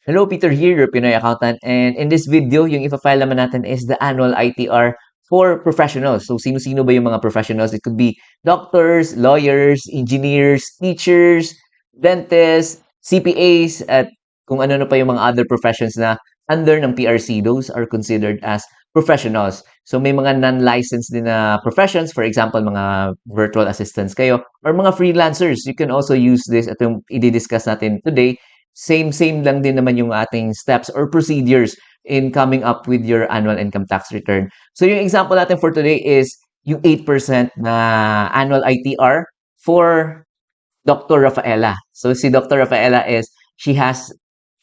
Hello, Peter here, your Pinoy accountant. And in this video, yung ipa-file naman natin is the annual ITR for professionals. So, sino-sino ba yung mga professionals? It could be doctors, lawyers, engineers, teachers, dentists, CPAs, at kung ano pa yung mga other professions na under ng PRC. Those are considered as professionals. So, may mga non-licensed din na professions. For example, mga virtual assistants kayo or mga freelancers. You can also use this at yung i-discuss natin today. Same lang din naman yung ating steps or procedures in coming up with your annual income tax return. So yung example natin for today is yung 8% na annual ITR for Dr. Rafaela. So si Dr. Rafaela is she has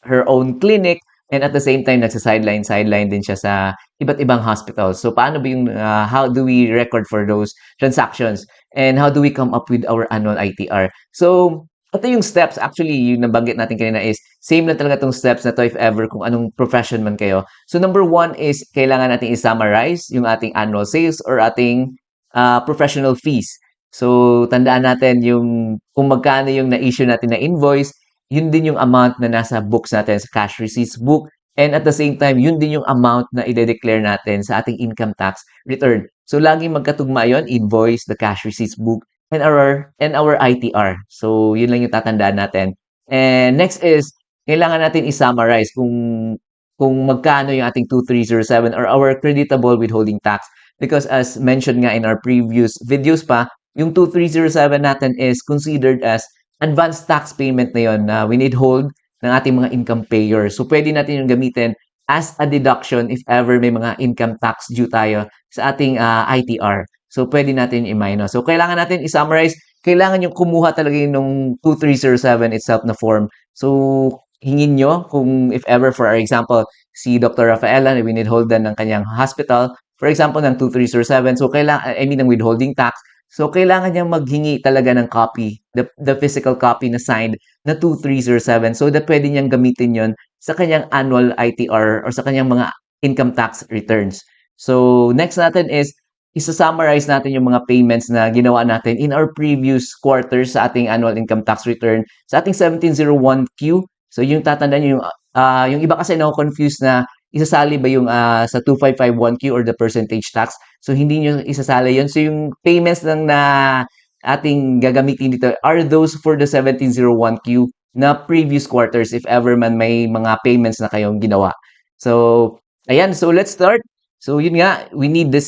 her own clinic and at the same time sideline din siya sa iba't ibang hospitals. So paano ba yung how do we record for those transactions and how do we come up with our annual ITR? So ito yung steps actually yung nabanggit natin kanina is same na talaga tong steps na to if ever kung anong profession man kayo. So number one is kailangan natin i-summarize yung ating annual sales or ating professional fees. So, tandaan natin yung kung magkano yung na-issue natin na invoice, yun din yung amount na nasa books natin sa cash receipts book. And at the same time, yun din yung amount na i-declare natin sa ating income tax return. So, laging magkatugma yun, invoice, the cash receipts book, and our ITR. So, yun lang yung tatandaan natin. And next is, kailangan natin i-summarize kung magkano yung ating 2307 or our creditable withholding tax. Because as mentioned nga in our previous videos pa, yung 2307 natin is considered as advanced tax payment na yon na winidhold ng ating mga income payers. So, pwede natin yung gamitin as a deduction if ever may mga income tax due tayo sa ating ITR. So, pwede natin i-minus. So, kailangan natin i-summarize. Kailangan yung kumuha talaga yung nung 2307 itself na form. So, hingin nyo kung if ever, for our example, si Dr. Rafaela na winidholdan ng kanyang hospital, for example, ng 2307, so kailangan, I mean, ng withholding tax, so kailangan niyang maghingi talaga ng copy, the physical copy na signed na 2307, so that pwede niyang gamitin yon sa kanyang annual ITR or sa kanyang mga income tax returns. So, next natin is, isa-summarize natin yung mga payments na ginawa natin in our previous quarters sa ating annual income tax return, sa ating 1701Q. So, yung tatandaan nyo, yung iba kasi na-confuse na isasali ba yung sa 2551Q or the percentage tax. So, hindi nyo isasali yun. So, yung payments lang na ating gagamitin dito are those for the 1701Q na previous quarters if ever man may mga payments na kayong ginawa. So, ayan. So, let's start. So, yun nga, we need the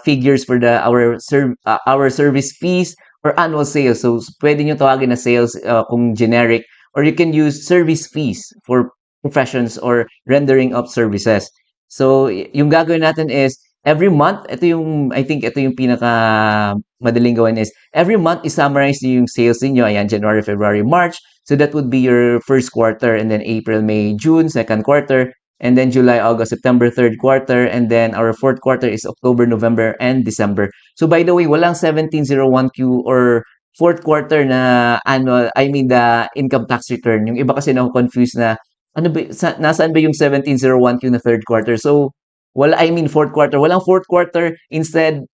figures for our service fees or annual sales. So, pwede nyo tawagin na sales kung generic or you can use service fees for professions or rendering of services. So, yung gagawin natin is every month, I think ito yung pinaka madaling gawin is every month i-summarize niyo yung sales niyo. Ayan, January, February, March. So, that would be your first quarter and then April, May, June, second quarter. And then July, August, September, third quarter. And then our fourth quarter is October, November, and December. So, by the way, walang 1701Q or fourth quarter na the income tax return. Yung iba kasi na-confuse na, ano ba, nasaan ba yung 1701Q na third quarter? So, fourth quarter. Walang fourth quarter. Instead,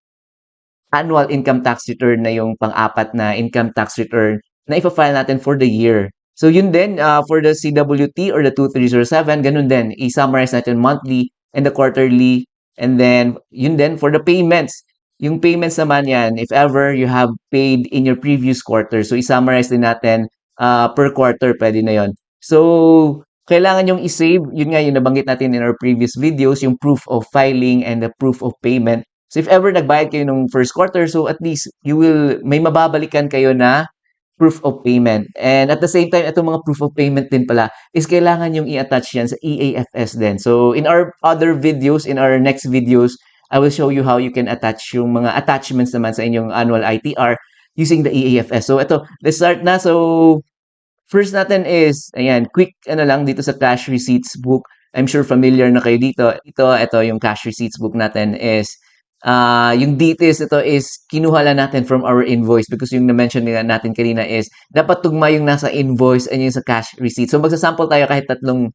annual income tax return na yung pang-apat na income tax return na ipa-file natin for the year. So, yun din, for the CWT or the 2307, ganun din. I-summarize natin monthly and the quarterly. And then, yun din, for the payments. Yung payments naman yan, if ever you have paid in your previous quarter, so i-summarize din natin per quarter, pwede na yon. So, kailangan yung i-save, yun nga yung nabanggit natin in our previous videos, yung proof of filing and the proof of payment. So, if ever nagbayad kayo nung first quarter, so at least may mababalikan kayo na proof of payment. And at the same time, itong mga proof of payment din pala is kailangan yung i-attach yan sa EAFS din. So, in our other videos, in our next videos, I will show you how you can attach yung mga attachments naman sa inyong annual ITR using the EAFS. So, ito, let's start na. So, first natin is, ayan, quick lang dito sa cash receipts book. I'm sure familiar na kayo dito. Ito yung cash receipts book natin is yung details ito is kinuha lang natin from our invoice because yung na-mention natin kanina is dapat tugma yung nasa invoice and yung sa cash receipt. So magsasample tayo kahit tatlong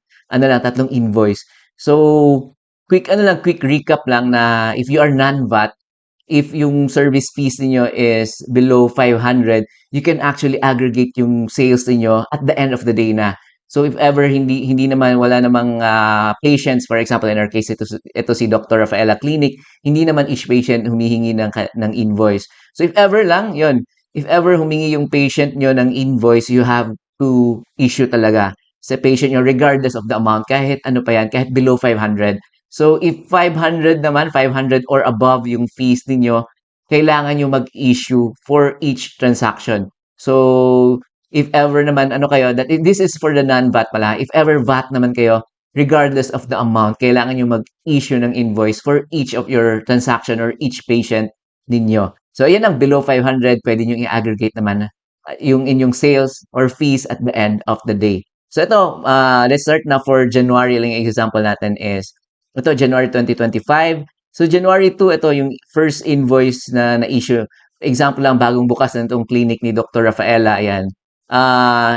invoice. So quick recap lang na if you are non-VAT, if yung service fees niyo is below 500, you can actually aggregate yung sales niyo at the end of the day na. So if ever hindi naman wala namang patients, for example in our case ito si Dr. Rafaela Clinic, hindi naman each patient humihingi ng invoice. So if ever lang, yon, if ever humingi yung patient nyo ng invoice, you have to issue talaga sa patient nyo regardless of the amount, kahit ano pa yan, kahit below 500. So if 500 naman, 500 or above yung fees ninyo, kailangan nyo mag-issue for each transaction. So if ever naman ano kayo, this is for the non-VAT pala. If ever VAT naman kayo, regardless of the amount, kailangan nyo mag-issue ng invoice for each of your transaction or each patient ninyo. So ayan ang below 500, pwede nyo i-aggregate naman yung inyong sales or fees at the end of the day. So ito, let's start na for January lang yung example natin is ito January 2025. So January 2, ito yung first invoice na na-issue. Example lang, bagong bukas na itong clinic ni Dr. Rafaela, ayan.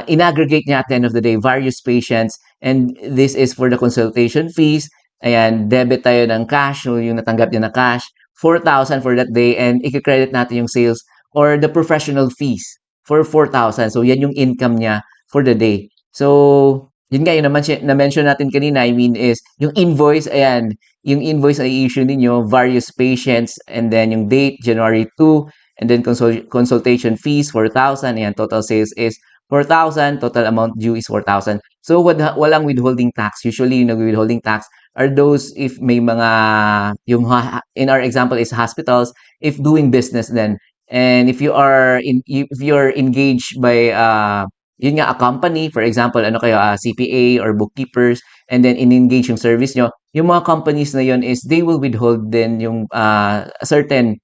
In-aggregate niya at the end of the day, various patients, and this is for the consultation fees. Ayan, debit tayo ng cash, so yung natanggap niya na cash, 4,000 for that day, and i-credit natin yung sales or the professional fees for 4,000. So yan yung income niya for the day. So, yun nga, yung na-mention natin kanina, I mean is, yung invoice, ayan, yung invoice ay i-issue ninyo, various patients, and then yung date, January 2, and then consultation fees, 4,000, ayan, total sales is 4,000, total amount due is 4,000. So, walang withholding tax. Usually, yung nag-withholding tax are those if may mga, in our example is hospitals, if doing business then, and if you're engaged by, yun nga, a company, for example, ano kayo, CPA or bookkeepers, and then in-engage yung service nyo, yung mga companies na yun is they will withhold then yung certain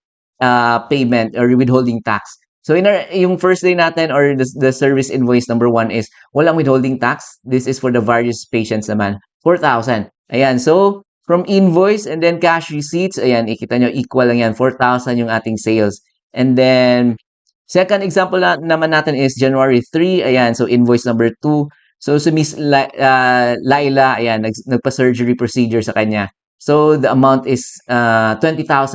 payment or withholding tax. So yung first day natin or the service invoice number 1 is walang withholding tax. This is for the various patients naman. 4,000. Ayan. So from invoice and then cash receipts, ayan, ikita nyo, equal lang yan. 4,000 yung ating sales. And then second example naman natin is January 3. Ayan. So invoice number 2. So si Miss Laila, ayan, nagpa-surgery procedure sa kanya. So the amount is 20,000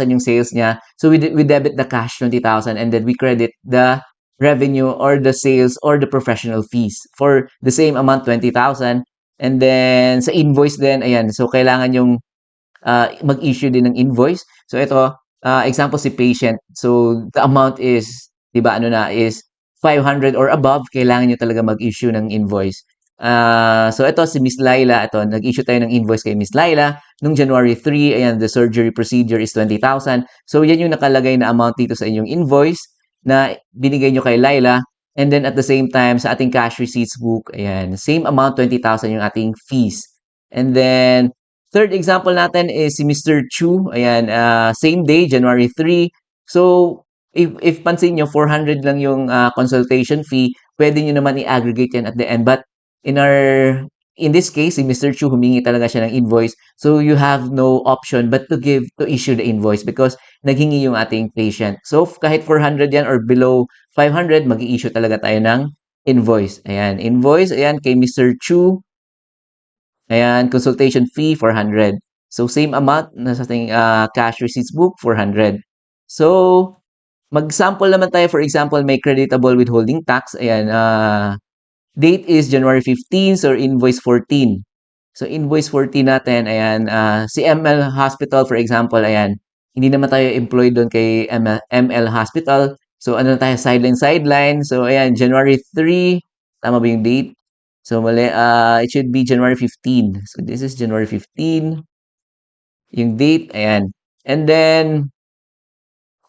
yung sales niya. So we debit the cash 20,000 and then we credit the revenue or the sales or the professional fees for the same amount 20,000. And then sa invoice din, ayan. So kailangan yung mag-issue din ng invoice. So ito, example si patient. So the amount is, 'di ba, ano na is 500 or above, kailangan niyo talaga mag-issue ng invoice. So ito si Miss Laila, ito nag-issue tayo ng invoice kay Miss Laila nung January 3, ayan, the surgery procedure is 20,000. So yan yung nakalagay na amount dito sa inyong invoice na binigay nyo kay Laila. And then at the same time sa ating cash receipts book, ayan, same amount 20,000 yung ating fees. And then third example natin is si Mr. Chu. Ayan, same day, January 3. So, if pansin nyo, 400 lang yung consultation fee, pwede nyo naman i-aggregate yan at the end. But in this case, si Mr. Chu, humingi talaga siya ng invoice. So, you have no option but to issue the invoice because naghingi yung ating patient. So, kahit 400 yan or below 500, mag-i-issue talaga tayo ng invoice. Ayan, invoice, ayan, kay Mr. Chu. Ayan, consultation fee, 400. So, same amount na sa ating cash receipts book, 400. So, mag-sample naman tayo. For example, may creditable withholding tax. Ayan, date is January 15, so invoice 14. So, invoice 14 natin, ayan, si ML Hospital, for example, ayan, hindi naman tayo employed doon kay ML Hospital. So, ano na tayo, sideline. So, ayan, January 3, tama ba yung date? So, mali, it should be January 15. So, this is January 15. Yung date, ayan. And then,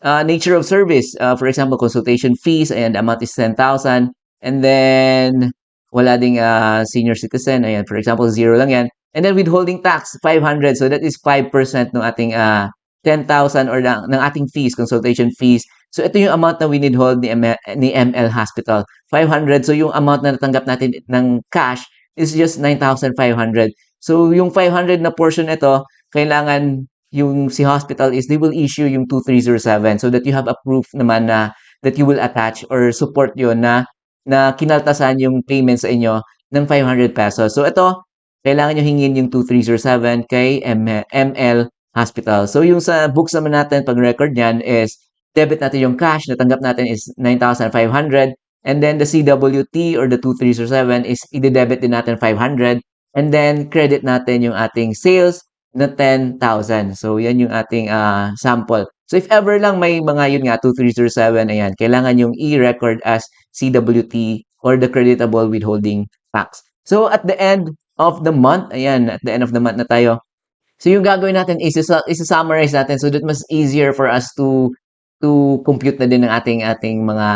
nature of service. For example, consultation fees, ayan, the amount is 10,000. And then, wala ding senior citizen. Ayan, for example, 0 lang yan. And then, withholding tax, 500. So, that is 5% ng ating 10,000 or ng ating fees, consultation fees. So, ito yung amount na withhold ni ML Hospital. 500. So, yung amount na natanggap natin ng cash is just 9,500. So, yung 500 na portion ito, kailangan yung si hospital is they will issue yung 2307 so that you have a proof naman na that you will attach or support yon na kinaltasan yung payment sa inyo ng 500 pesos. So, ito, kailangan nyo hingin yung 2307 kay ML Hospital. So, yung sa books naman natin, pag record niyan is debit natin yung cash, natanggap natin is 9,500. And then the CWT or the 2307 is i-debit din natin 500. And then credit natin yung ating sales na 10,000. So yan yung ating sample. So if ever lang may mga yun nga 2307, ayan, kailangan yung i-record as CWT or the creditable withholding tax. So at the end of the month, ayan, at the end of the month na tayo. So yung gagawin natin is isa-summarize natin so that mas easier for us to compute na din ng ating mga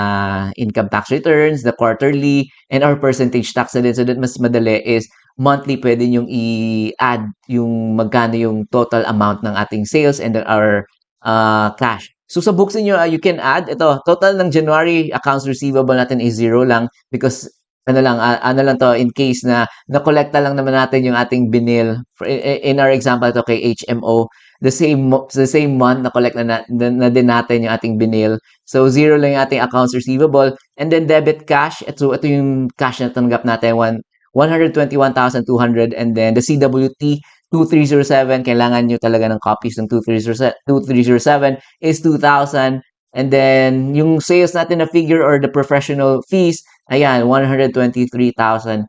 income tax returns, the quarterly, and our percentage tax na din. So that mas madali is monthly pwede yung i-add yung magkano yung total amount ng ating sales and our cash. So sa books niyo, you can add ito, total ng January accounts receivable natin is 0 lang because ano lang to in case na nakolekta lang naman natin yung ating binil. In our example to kay HMO, the same month na-collect na din natin yung ating binil. So 0 lang yung ating accounts receivable and then debit cash. Ito yung cash na tanggap natin 121,200 and then the CWT 2307 kailangan nyo talaga ng copies ng 2307 is 2,000 and then yung sales natin na figure or the professional fees ayan 123,200.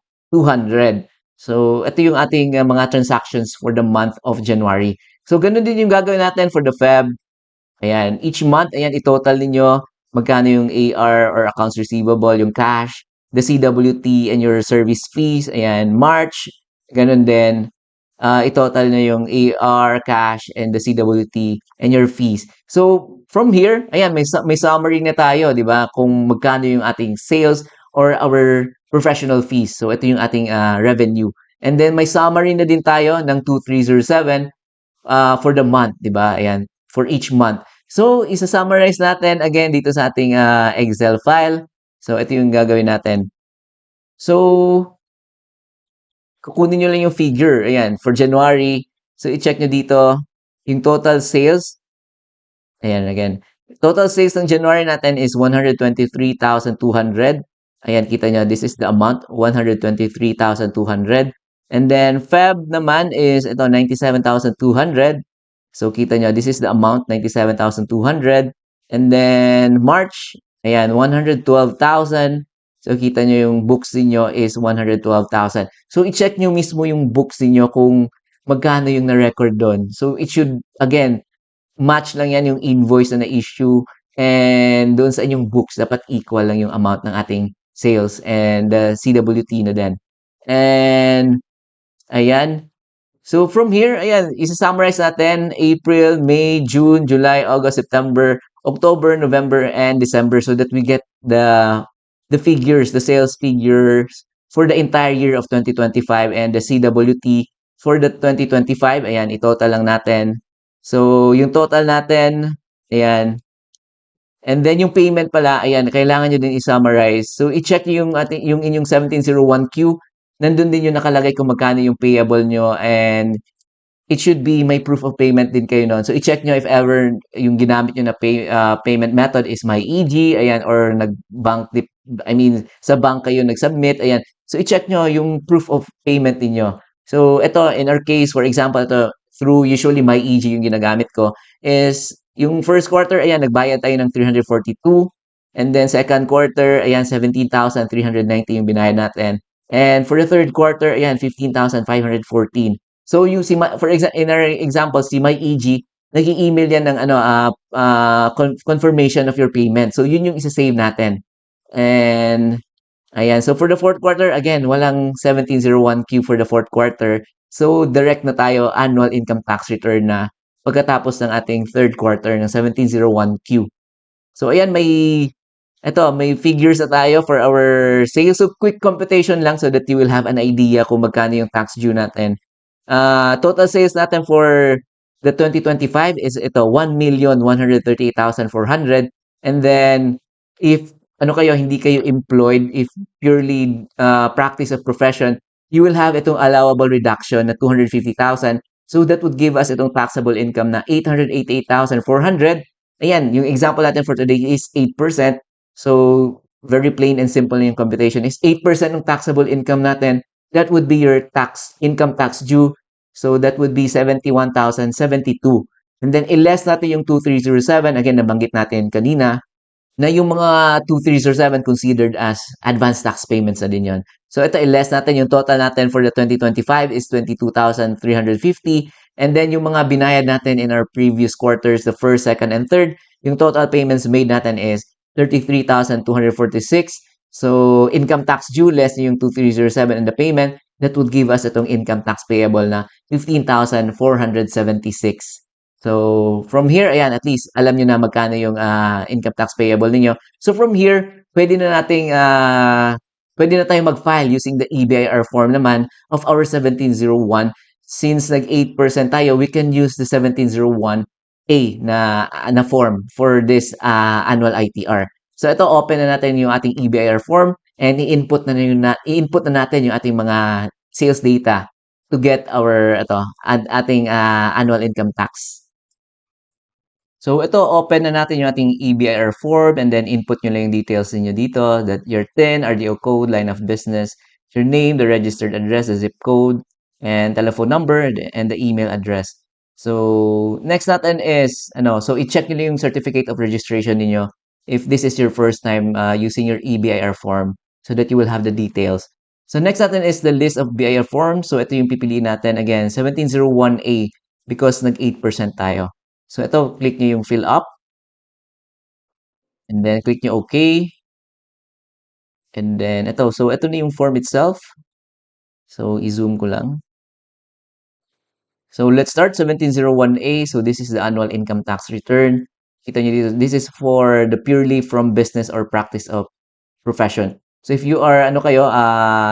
So ito yung ating mga transactions for the month of January. So ganun din yung gagawin natin for the Feb. Ayan, each month ayan i-total ninyo magkano yung AR or accounts receivable, yung cash, the CWT and your service fees. Ayan, March ganun din i-total na yung AR, cash, and the CWT, and your fees. So, from here, ayan, may summary na tayo, di ba? Kung magkano yung ating sales or our professional fees. So, ito yung ating revenue. And then, may summary na din tayo ng 2307 for the month, di ba? Ayan, for each month. So, isa-summarize natin again dito sa ating Excel file. So, ito yung gagawin natin. So, kukunin nyo lang yung figure. Ayan, for January. So, i-check nyo dito yung total sales. Ayan, again. Total sales ng January natin is 123,200. Ayan, kita nyo, this is the amount, 123,200. And then, Feb naman is, ito, 97,200. So, kita nyo, this is the amount, 97,200. And then, March, ayan, 112,000. So, kita nyo yung books niyo is 112,000. So, i-check nyo mismo yung books niyo kung magkano yung na-record doon. So, it should, again, match lang yan yung invoice na na-issue and doon sa inyong books, dapat equal lang yung amount ng ating sales and CWT na din. And, ayan. So, from here, ayan, isa-summarize natin April, May, June, July, August, September, October, November, and December so that we get the figures, the sales figures for the entire year of 2025 and the CWT for the 2025. Ayan, i-total lang natin. So, yung total natin, ayan. And then yung payment pala, ayan, kailangan nyo din i-summarize. So, i-check yung inyong 1701Q. Nandun din yung nakalagay kung magkano yung payable nyo and it should be may proof of payment din kayo noon. So, i-check nyo if ever yung ginamit nyo na payment method is MyEG, ayan, or sa bank kayo nag-submit, ayan. So, i-check nyo yung proof of payment niyo. So, ito, in our case, for example, ito, through usually MyEG yung ginagamit ko, is yung first quarter, ayan, nagbayad tayo ng 342. And then, second quarter, ayan, 17,390 yung binayad natin. And for the third quarter, ayan, 15,514. So yung for example, in our example, si MyEG, nag-i-email yan ng confirmation of your payment. So yun yung isa-save natin. And ayan, so for the fourth quarter, again, walang 1701Q for the fourth quarter. So direct na tayo annual income tax return na pagkatapos ng ating third quarter ng 1701Q. So ayan, may figures na tayo for our sales. So quick computation lang so that you will have an idea kung magkano yung tax due natin. Total sales natin for the 2025 is ito 1,138,400 and then if hindi kayo employed, if purely practice of profession, you will have itong allowable reduction na 250,000. So that would give us itong taxable income na 888,400. Ayan, yung example natin for today is 8%. So very plain and simple yung computation is 8% ng taxable income natin. That would be your income tax due. So that would be 71,072. And then i-less natin yung 2307. Again, nabanggit natin kanina. na yung mga 2307 considered as advanced tax payments na din yun. So ito, i-less natin yung total natin for the 2025 is 22,350. And then yung mga binayad natin in our previous quarters, the first, second, and third, yung total payments made natin is 33,246. So income tax due less yung 2307 and the payment, that would give us itong income tax payable na 15,476. So, from here, ayan, at least alam niyo na magkano yung income tax payable ninyo. So, from here, pwede na tayong mag-file using the EBIR form naman of our 1701. Since nag 8% tayo, we can use the 1701A na form for this annual ITR. So, ito, open na natin yung ating EBIR form and i-input na natin yung ating mga sales data to get our ating annual income tax. So, ito, open na natin yung ating EBIR form and then input nyo lang yung details niyo dito, that your TIN, RDO code, line of business, your name, the registered address, the zip code, and telephone number, and the email address. So, next natin is, so i-check nyo lang yung certificate of registration niyo if this is your first time using your EBIR form so that you will have the details. So, next natin is the list of BIR forms. So, ito yung pipiliin natin. Again, 1701A because nag 8% tayo. So, ito, click nyo yung fill up. And then, click nyo OK. And then, ito. So, ito na yung form itself. So, i-zoom ko lang. So, let's start 1701A. So, this is the annual income tax return. Kita nyo dito. This is for the purely from business or practice of profession. So, if you are,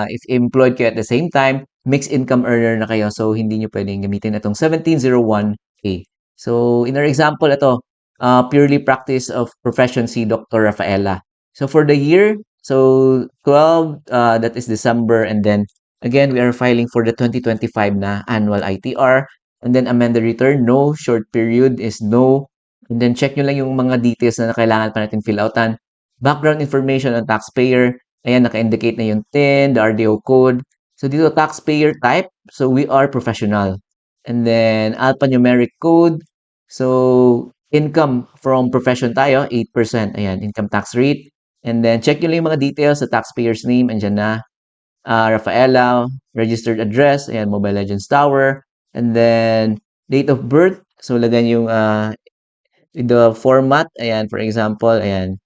if employed kayo at the same time, mixed income earner na kayo. So, hindi nyo pwedeng gamitin itong 1701A. So, in our example, ito, purely practice of profession si Dr. Rafaela. So, for the year, so 12, that is December, and then, again, we are filing for the 2025 na annual ITR, and then amend the return, no, short period is no, and then check nyo lang yung mga details na kailangan pa natin fill outan. Background information on taxpayer, ayan, naka-indicate na yung TIN, the RDO code. So, dito, taxpayer type, so we are professional. And then, alphanumeric code, so, income from profession tayo, 8%. Ayan, income tax rate. And then, check nyo lang yung mga details sa taxpayer's name. Andyan na. Rafaela, registered address. Ayan, Mobile Legends Tower. And then, date of birth. So, lagyan yung the format. Ayan, for example, ayan.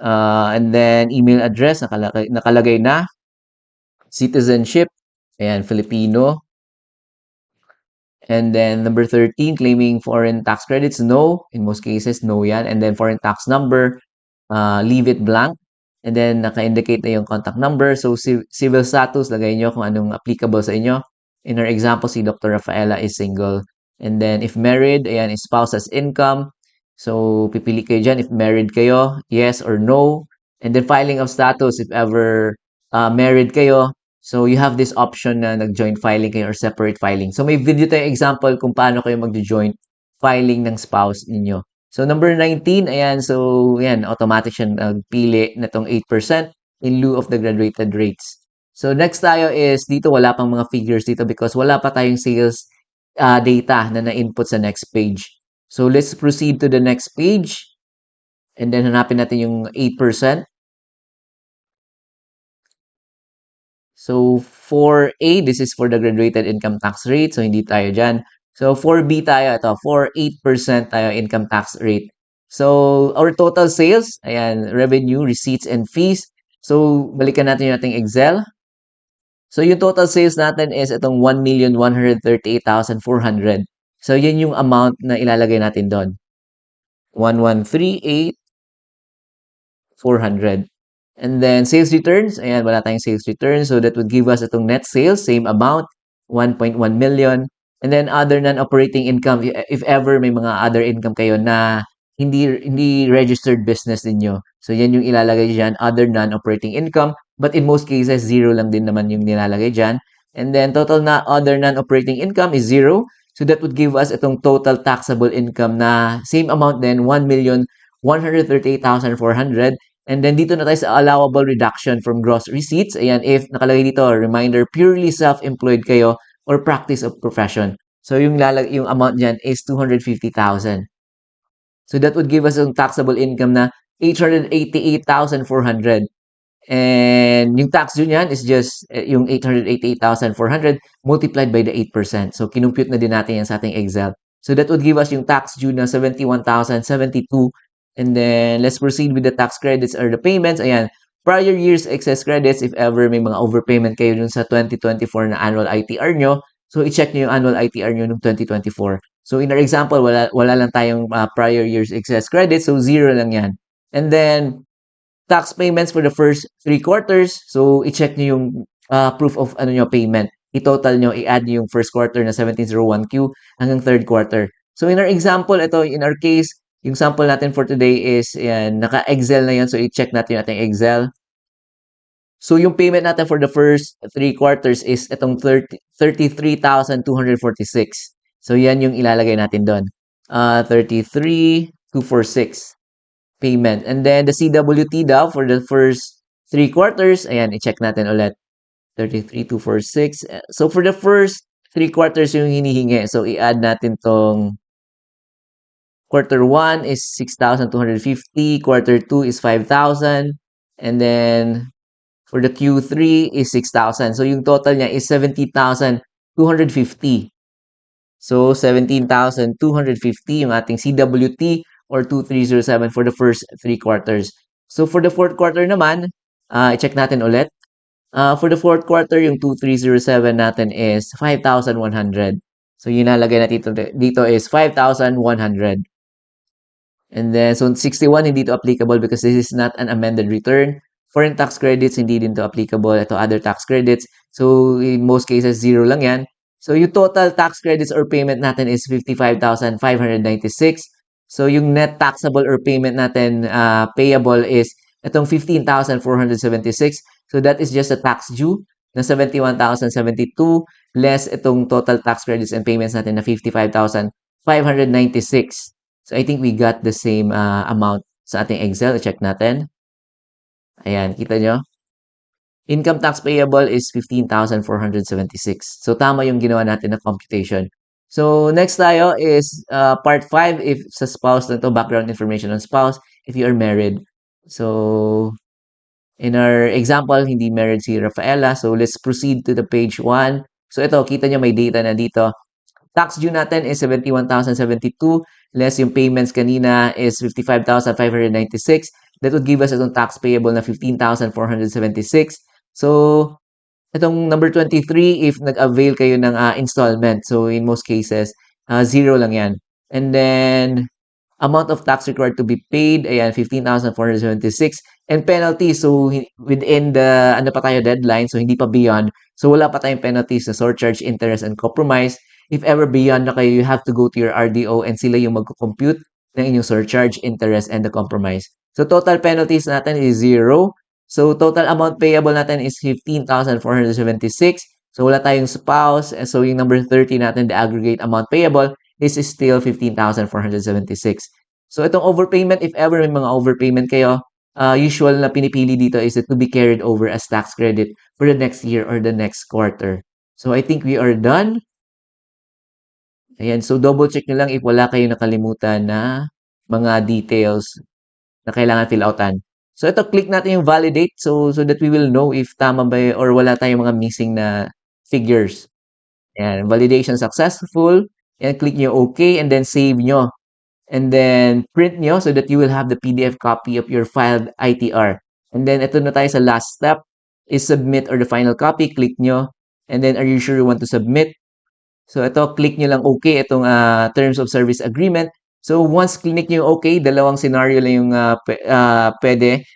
And then, email address. Nakalagay na. Citizenship. Ayan, Filipino. And then number 13, claiming foreign tax credits, no. In most cases, no yan. And then foreign tax number, leave it blank. And then naka-indicate na yung contact number. So civil status, lagay nyo kung anong applicable sa inyo. In our example, si Dr. Rafaela is single. And then if married, ayan, is spouse as income. So pipili kayo dyan if married kayo, yes or no. And then filing of status, if ever married kayo, so, you have this option na nag-joint filing kayo or separate filing. So, may video tayong example kung paano kayo mag-joint filing ng spouse ninyo. So, number 19, ayan. So, ayan, automatic siya nagpili na tong 8% in lieu of the graduated rates. So, next tayo is, dito wala pang mga figures dito because wala pa tayong sales data na na-input sa next page. So, let's proceed to the next page. And then, hanapin natin yung 8%. So, 4A, this is for the graduated income tax rate. So, hindi tayo dyan. So, 4B tayo. Ito, 8% tayo income tax rate. So, our total sales, ayan, revenue, receipts, and fees. So, balikan natin yung ating Excel. So, yung total sales natin is itong 1,138,400. So, yan yung amount na ilalagay natin doon. 1,138,400. And then, sales returns. Ayan, wala tayong sales returns. So, that would give us itong net sales, same amount, 1.1 million. And then, other non-operating income, if ever may mga other income kayo na hindi registered business ninyo. So, yan yung ilalagay dyan, other non-operating income. But in most cases, zero lang din naman yung nilalagay dyan. And then, total na other non-operating income is zero. So, that would give us itong total taxable income na same amount din, 1,138,400. And then dito na tayo sa allowable reduction from gross receipts. Ayan, if nakalagay dito, reminder, purely self-employed kayo or practice of profession. So yung amount dyan is 250,000. So that would give us yung taxable income na 888,400. And yung tax due niyan is just yung 888,400 multiplied by the 8%. So, kinumpute na din natin yan sa ating Excel. So, that would give us yung tax due na 71,072. And then, let's proceed with the tax credits or the payments. Ayan, prior year's excess credits if ever may mga overpayment kayo dun sa 2024 na annual ITR nyo. So, i-check nyo yung annual ITR nyo ng 2024. So, in our example, wala lang tayong prior year's excess credits. So, zero lang yan. And then, tax payments for the first 3 quarters. So, i-check nyo yung proof of ano nyo, payment. I-total nyo, i-add nyo yung first quarter na 1701Q hanggang third quarter. So, in our example, ito, in our case, yung sample natin for today is, yan, naka-Excel na yan. So, i-check natin yung ating Excel. So, yung payment natin for the first 3 quarters is itong 33,246. So, yan yung ilalagay natin doon. 33,246 payment. And then, the CWT daw for the first 3 quarters, ayan, i-check natin ulit. 33,246. So, for the first 3 quarters yung hinihingi. So, i-add natin tong quarter 1 is 6,250. Quarter 2 is 5,000. And then, for the Q3 is 6,000. So, yung total niya is 17,250. So, 17,250 yung ating CWT or 2307 for the first 3 quarters. So, for the fourth quarter naman, i-check natin ulit. For the fourth quarter, yung 2307 natin is 5,100. So, yung nalagay natin dito is 5,100. And then, so 61, hindi to applicable because this is not an amended return. Foreign tax credits, hindi din to applicable. Ito, other tax credits. So, in most cases, zero lang yan. So, yung total tax credits or payment natin is 55,596. So, yung net taxable or payment natin payable is itong 15,476. So, that is just a tax due na 71,072 less itong total tax credits and payments natin na 55,596. So, I think we got the same amount sa ating Excel. I-check natin. Ayan, kita nyo? Income tax payable is 15,476. So, tama yung ginawa natin na computation. So, next tayo is part 5 if sa spouse na to, background information on spouse, if you are married. So, in our example, hindi married si Rafaela. So, let's proceed to the page 1. So, ito, kita nyo may data na dito. Tax due natin is 71,072 less yung payments kanina is 55,596. That would give us itong tax payable na 15,476. So, itong number 23, if nag-avail kayo ng installment. So, in most cases, zero lang yan. And then, amount of tax required to be paid, ayan, 15,476. And penalty, so within the, ano pa tayo, deadline, so hindi pa beyond. So, wala pa tayong penalties na surcharge, interest, and compromise. If ever beyond na kayo, you have to go to your RDO and sila yung mag-compute ng inyong surcharge, interest, and the compromise. So, total penalties natin is zero. So, total amount payable natin is 15,476. So, wala tayong spouse. So, yung number 30 natin, the aggregate amount payable, this is still 15,476. So, itong overpayment, if ever may mga overpayment kayo, usual na pinipili dito is to be carried over as tax credit for the next year or the next quarter. So, I think we are done. Ayan, so double check nyo lang if wala kayong nakalimutan na mga details na kailangan fill outan. So ito, click natin yung validate so that we will know if tama ba or wala tayong mga missing na figures. Ayan, validation successful. Ayan, click nyo OK and then save nyo. And then print nyo so that you will have the PDF copy of your filed ITR. And then ito na tayo sa last step is submit or the final copy. Click nyo. And then are you sure you want to submit? So, ito, click nyo lang okay itong Terms of Service Agreement. So, once click nyo okay, dalawang scenario lang yung pwede.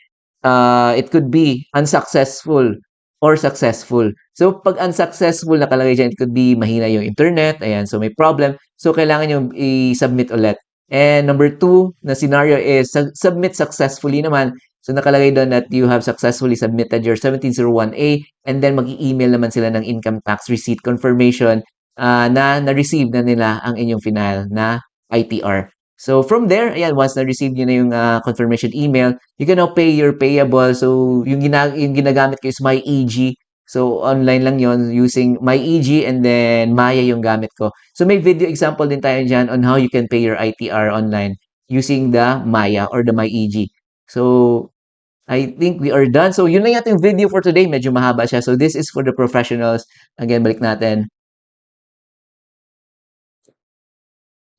It could be unsuccessful or successful. So, pag unsuccessful nakalagay dyan, it could be mahina yung internet. Ayan, so may problem. So, kailangan nyo i-submit ulit. And number 2 na scenario is submit successfully naman. So, nakalagay doon that you have successfully submitted your 1701A and then mag-i-email naman sila ng income tax receipt confirmation na na-receive na nila ang inyong final na ITR. So, from there, ayan, once na-receive nyo na yung confirmation email, you can now pay your payable. So, yung ginagamit ko is MyEG. So, online lang yon using MyEG and then Maya yung gamit ko. So, may video example din tayo dyan on how you can pay your ITR online using the Maya or the MyEG. So, I think we are done. So, yun lang yung ating video for today. Medyo mahaba siya. So, this is for the professionals. Again, balik natin.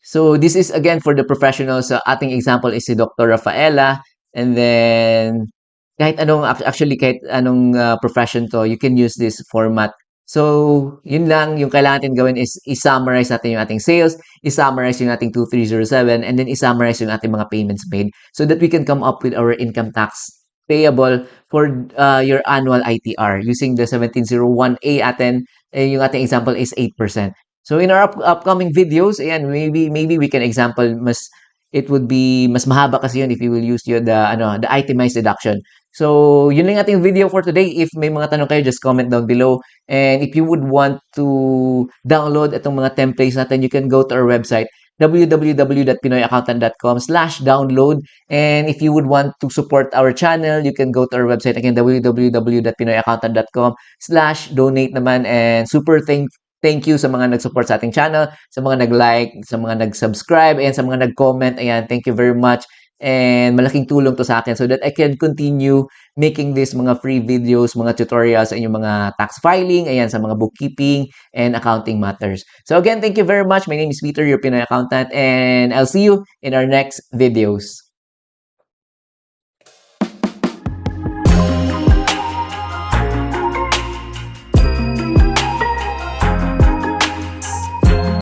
So this is again for the professionals. So ating example is si Dr. Rafaela. And then kahit anong actually kahit anong profession to, you can use this format. So yun lang yung kailangan natin gawin is i-summarize natin yung ating sales, i-summarize yung ating 2307 and then i-summarize yung ating mga payments made so that we can come up with our income tax payable for your annual ITR using the 1701A atin. Yung ating example is 8%. So in our upcoming videos, ayan, maybe we can example it would be mas mahaba kasi yun if you will use the itemized deduction. So yun lang ating video for today. If may mga tanong kayo, just comment down below. And if you would want to download itong mga templates natin, you can go to our website www.pinoyaccountant.com/download. And if you would want to support our channel, you can go to our website again www.pinoyaccountant.com/donate naman. And super thank you sa mga nag-support sa ating channel, sa mga nag-like, sa mga nag-subscribe, and sa mga nag-comment. Ayan, thank you very much. And malaking tulong to sa akin so that I can continue making this mga free videos, mga tutorials sa inyong mga tax filing, ayan, sa mga bookkeeping and accounting matters. So again, thank you very much. My name is Peter, your Pinoy accountant, and I'll see you in our next videos.